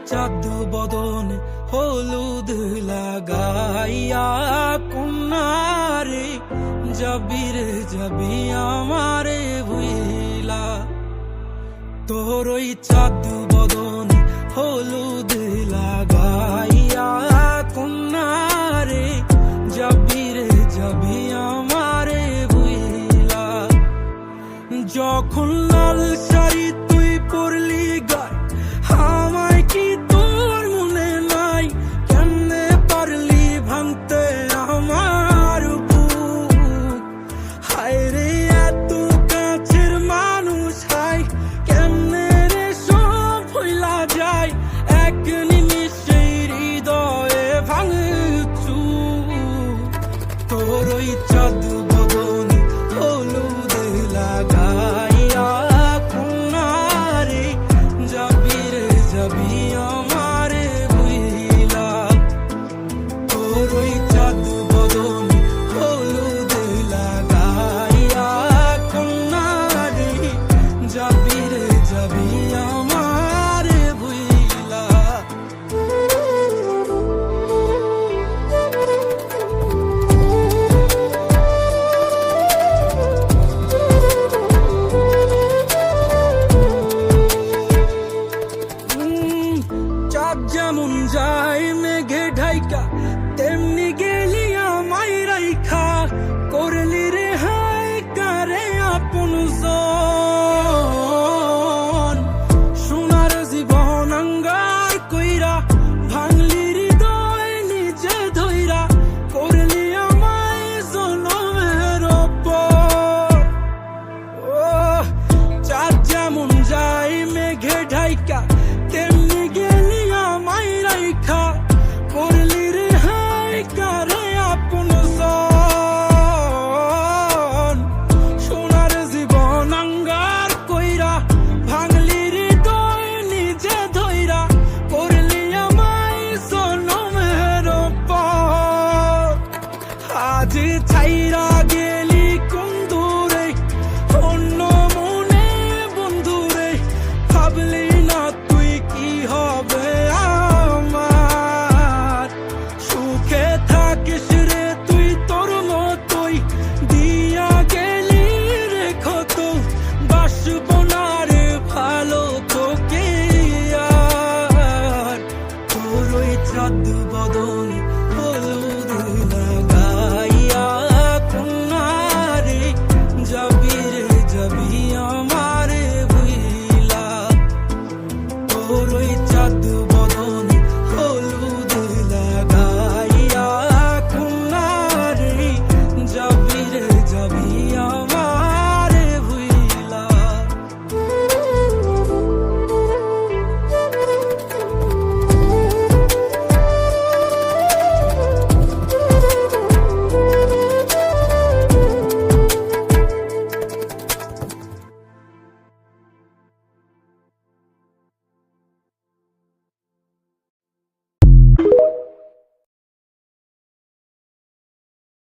চাঁদ বদন হলুদ লাগাইয়া কন্যারে যাবি রে যাবি আমারে ভুইলা। তোর ওই চাঁদ বদন হলুদ লাগাইয়া কন্যারে যাবি রে যাবি আমারে ভুইলা। যখন লাল শাড়ি তুই পরলি গায় আমায় কি তোর মনে নাই? কেমনে পারলি ভাঙতে আমার বুক? হায় রে এত কাছের মানুষ, হায় কেমনে রে সব ভুইলা যায় এক নিমিষে হৃদয়ে ভাঙচু। তোর ওই চাঁদ বদন হলুদ লাগাইয়া কন্যারে যাবি রে যাবি আমারে ভুইলা। তোর ওই চাঁদ বদন হলুদ লাগাইয়া কন্যারে যাবি রে যাবি আমারে ভুইলা। চাঁদ যেমন যায় মেঘে ঢাইকা তেমনি গেলি